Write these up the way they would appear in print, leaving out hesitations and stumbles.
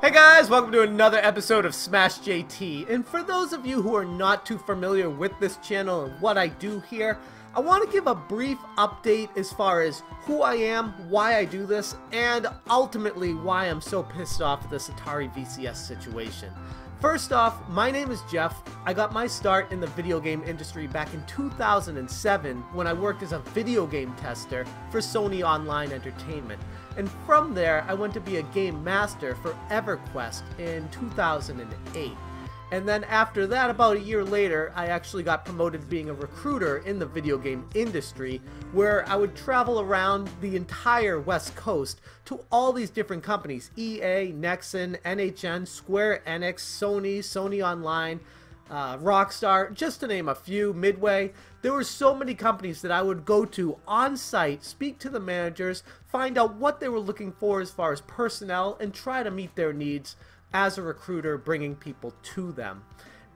Hey guys, welcome to another episode of Smash JT. And for those of you who are not too familiar with this channel and what I do here, I want to give a brief update as far as who I am, why I do this, and ultimately why I'm so pissed off at this Atari VCS situation. First off, my name is Jeff. I got my start in the video game industry back in 2007 when I worked as a video game tester for Sony Online Entertainment. And from there, I went to be a game master for EverQuest in 2008. And then after that, about a year later, I actually got promoted to being a recruiter in the video game industry, where I would travel around the entire West Coast to all these different companies: EA, Nexon, NHN, Square Enix, Sony, Sony Online, Rockstar, just to name a few, Midway. There were so many companies that I would go to on site, speak to the managers, find out what they were looking for as far as personnel, and try to meet their needs as a recruiter, bringing people to them.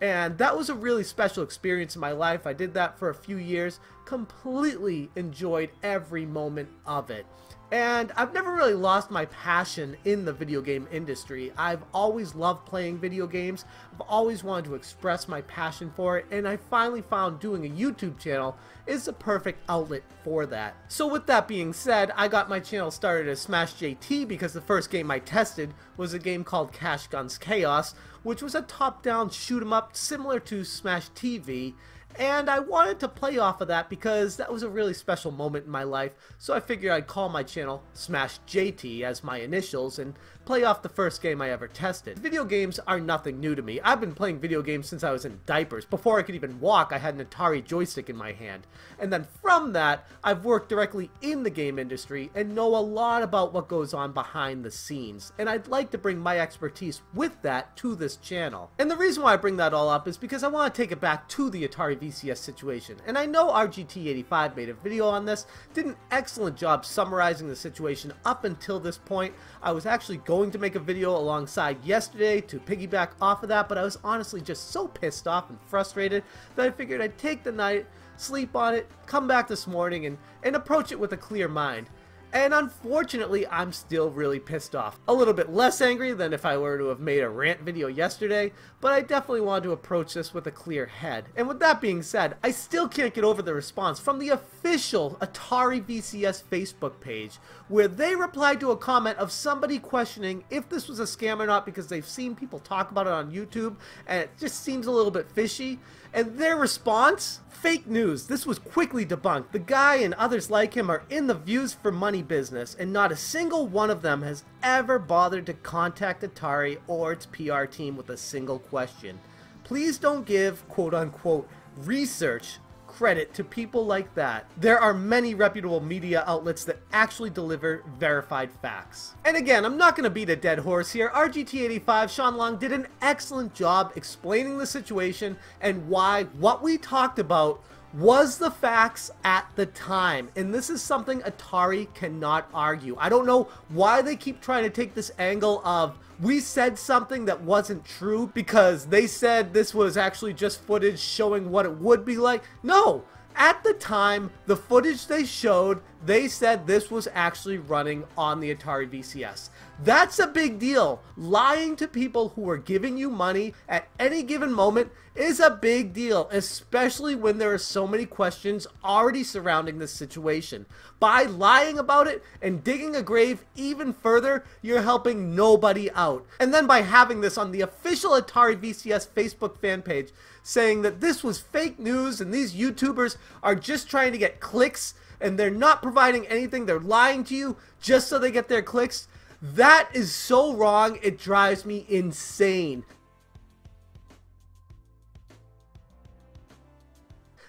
And that was a really special experience in my life. I did that for a few years, completely enjoyed every moment of it. And I've never really lost my passion in the video game industry. I've always loved playing video games. I've always wanted to express my passion for it, and I finally found doing a YouTube channel is the perfect outlet for that. So with that being said, I got my channel started as Smash JT because the first game I tested was a game called Cash Guns Chaos, which was a top-down shoot-'em-up similar to Smash TV. And I wanted to play off of that because that was a really special moment in my life, so I figured I'd call my channel Smash JT as my initials and play off the first game I ever tested. Video games are nothing new to me. I've been playing video games since I was in diapers. Before I could even walk, I had an Atari joystick in my hand. And then from that, I've worked directly in the game industry and know a lot about what goes on behind the scenes. And I'd like to bring my expertise with that to this channel. And the reason why I bring that all up is because I want to take it back to the Atari VCS situation. And I know RGT85 made a video on this, did an excellent job summarizing the situation up until this point. I was actually going to make a video alongside yesterday to piggyback off of that, but I was honestly just so pissed off and frustrated that I figured I'd take the night, sleep on it, come back this morning and approach it with a clear mind. And unfortunately, I'm still really pissed off. A little bit less angry than if I were to have made a rant video yesterday, but I definitely wanted to approach this with a clear head. And with that being said, I still can't get over the response from the official Atari VCS Facebook page, where they replied to a comment of somebody questioning if this was a scam or not because they've seen people talk about it on YouTube, and it just seems a little bit fishy. And their response? Fake news. This was quickly debunked. The guy and others like him are in the views for money business, and not a single one of them has ever bothered to contact Atari or its PR team with a single question. Please don't give quote-unquote research credit to people like that. There are many reputable media outlets that actually deliver verified facts. And again, I'm not going to beat a dead horse here. RGT85 Sean Long did an excellent job explaining the situation and why what we talked about was the facts at the time. And this is something Atari cannot argue. I don't know why they keep trying to take this angle of we said something that wasn't true because they said this was actually just footage showing what it would be like. No! At the time, the footage they showed, they said this was actually running on the Atari VCS. That's a big deal. Lying to people who are giving you money at any given moment is a big deal, especially when there are so many questions already surrounding this situation. By lying about it and digging a grave even further, you're helping nobody out. And then by having this on the official Atari VCS Facebook fan page saying that this was fake news and these YouTubers are just trying to get clicks and they're not providing anything, they're lying to you just so they get their clicks, that is so wrong, it drives me insane.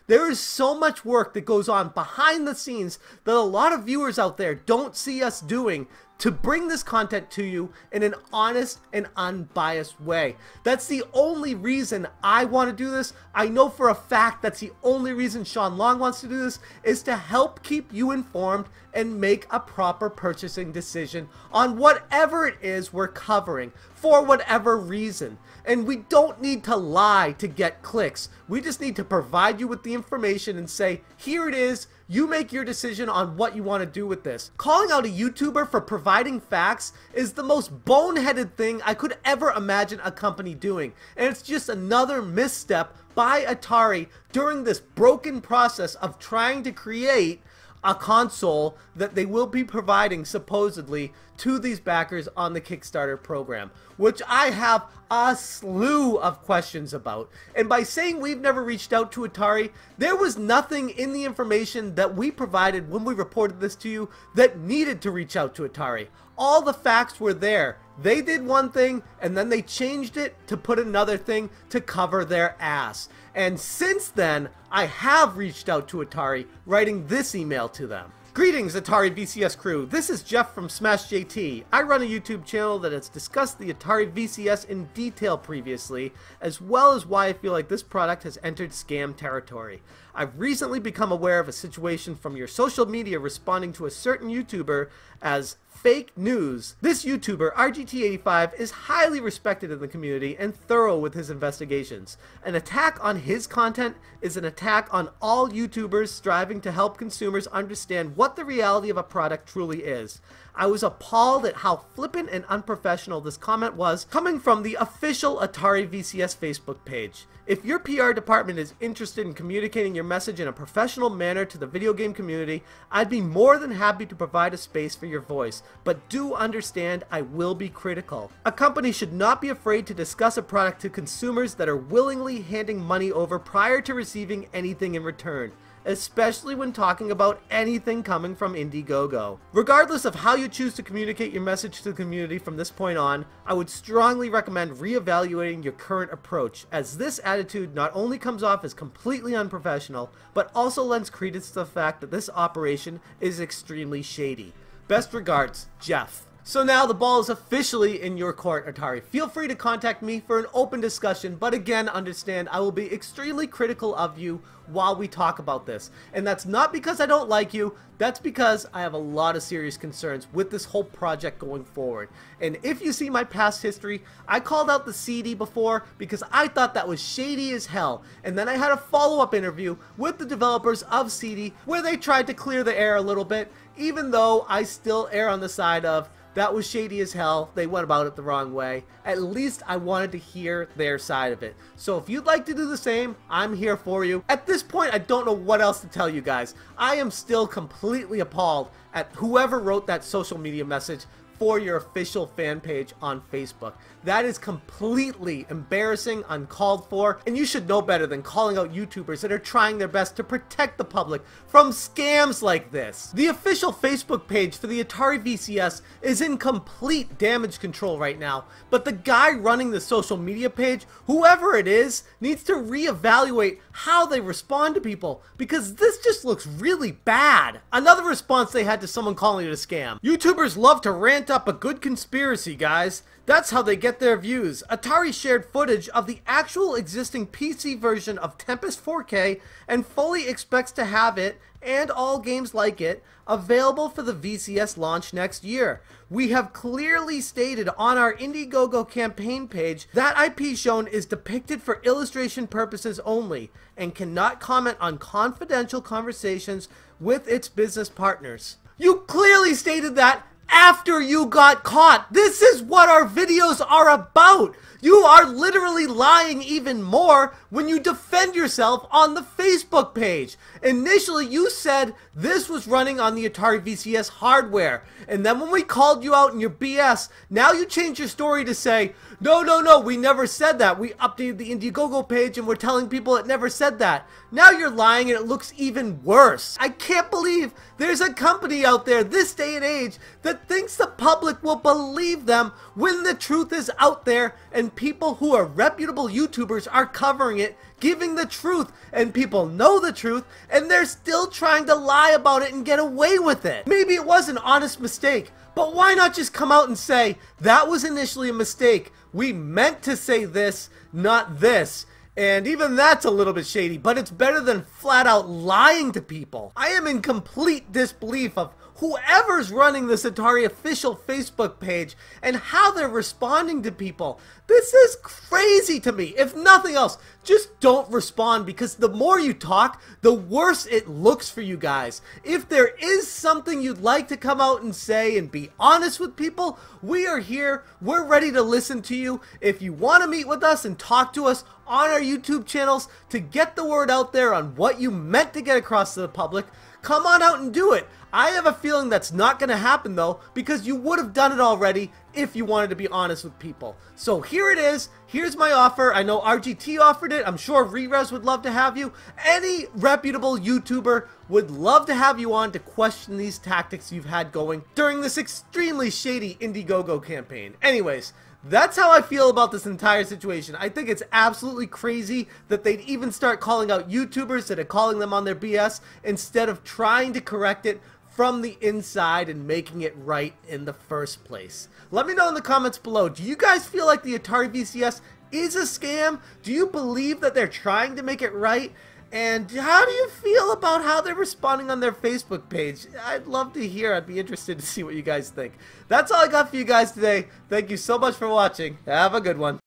There is so much work that goes on behind the scenes that a lot of viewers out there don't see us doing to bring this content to you in an honest and unbiased way. That's the only reason I want to do this. I know for a fact that's the only reason Sean Long wants to do this, is to help keep you informed and make a proper purchasing decision on whatever it is we're covering for whatever reason. And we don't need to lie to get clicks. We just need to provide you with the information and say, here it is, You make your decision on what you want to do with this. Calling out a YouTuber for providing facts is the most boneheaded thing I could ever imagine a company doing, and it's just another misstep by Atari during this broken process of trying to create a console that they will be providing supposedly to these backers on the Kickstarter program, which I have a slew of questions about. And by saying we've never reached out to Atari, there was nothing in the information that we provided when we reported this to you that needed to reach out to Atari. All the facts were there. They did one thing and then they changed it to put another thing to cover their ass. And since then, I have reached out to Atari, writing this email to them. Greetings, Atari VCS crew. This is Jeff from Smash JT. I run a YouTube channel that has discussed the Atari VCS in detail previously, as well as why I feel like this product has entered scam territory. I've recently become aware of a situation from your social media responding to a certain YouTuber as fake news. This YouTuber, RGT85, is highly respected in the community and thorough with his investigations. An attack on his content is an attack on all YouTubers striving to help consumers understand what the reality of a product truly is. I was appalled at how flippant and unprofessional this comment was, coming from the official Atari VCS Facebook page. If your PR department is interested in communicating your message in a professional manner to the video game community, I'd be more than happy to provide a space for your voice, but do understand I will be critical. A company should not be afraid to discuss a product to consumers that are willingly handing money over prior to receiving anything in return, especially when talking about anything coming from Indiegogo. Regardless of how you choose to communicate your message to the community from this point on, I would strongly recommend reevaluating your current approach, as this attitude not only comes off as completely unprofessional, but also lends credence to the fact that this operation is extremely shady. Best regards, Jeff. So now the ball is officially in your court, Atari. Feel free to contact me for an open discussion, but again, understand I will be extremely critical of you while we talk about this. And that's not because I don't like you, that's because I have a lot of serious concerns with this whole project going forward. And if you see my past history, I called out the CD before because I thought that was shady as hell. And then I had a follow-up interview with the developers of CD where they tried to clear the air a little bit, even though I still err on the side of that was shady as hell. They went about it the wrong way. At least I wanted to hear their side of it. So if you'd like to do the same, I'm here for you. At this point, I don't know what else to tell you guys. I am still completely appalled at whoever wrote that social media message for your official fan page on Facebook. That is completely embarrassing, uncalled for, and you should know better than calling out YouTubers that are trying their best to protect the public from scams like this. The official Facebook page for the Atari VCS is in complete damage control right now, but the guy running the social media page, whoever it is, needs to reevaluate how they respond to people, because this just looks really bad. Another response they had to someone calling it a scam. YouTubers love to rant up a good conspiracy, guys. That's how they get their views. Atari shared footage of the actual existing PC version of Tempest 4K and fully expects to have it, and all games like it, available for the VCS launch next year. We have clearly stated on our Indiegogo campaign page that IP shown is depicted for illustration purposes only and cannot comment on confidential conversations with its business partners. You clearly stated that after you got caught. This is what our videos are about. You are literally lying even more when you defend yourself on the Facebook page. Initially, you said this was running on the Atari VCS hardware. And then when we called you out in your BS, now you change your story to say, no, we never said that. We updated the Indiegogo page and we're telling people it never said that. Now you're lying and it looks even worse. I can't believe there's a company out there this day and age that thinks the public will believe them when the truth is out there and people who are reputable YouTubers are covering it, giving the truth, and people know the truth, and they're still trying to lie about it and get away with it. Maybe it was an honest mistake, but why not just come out and say, that was initially a mistake. We meant to say this, not this. And even that's a little bit shady, but it's better than flat out lying to people. I am in complete disbelief of whoever's running this Atari official Facebook page and how they're responding to people. This is crazy to me. If nothing else, just don't respond, because the more you talk, the worse it looks for you guys. If there is something you'd like to come out and say and be honest with people, we are here. We're ready to listen to you. If you want to meet with us and talk to us on our YouTube channels to get the word out there on what you meant to get across to the public, come on out and do it. I have a feeling that's not going to happen though, because you would have done it already if you wanted to be honest with people. So here it is. Here's my offer. I know RGT offered it. I'm sure Rerez would love to have you. Any reputable YouTuber would love to have you on to question these tactics you've had going during this extremely shady Indiegogo campaign. Anyways, that's how I feel about this entire situation. I think it's absolutely crazy that they'd even start calling out YouTubers instead of calling them on their BS, instead of trying to correct it from the inside and making it right in the first place. Let me know in the comments below. Do you guys feel like the Atari VCS is a scam? Do you believe that they're trying to make it right? And how do you feel about how they're responding on their Facebook page? I'd love to hear. I'd be interested to see what you guys think. That's all I got for you guys today. Thank you so much for watching. Have a good one.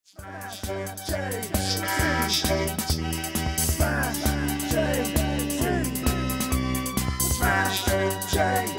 Smash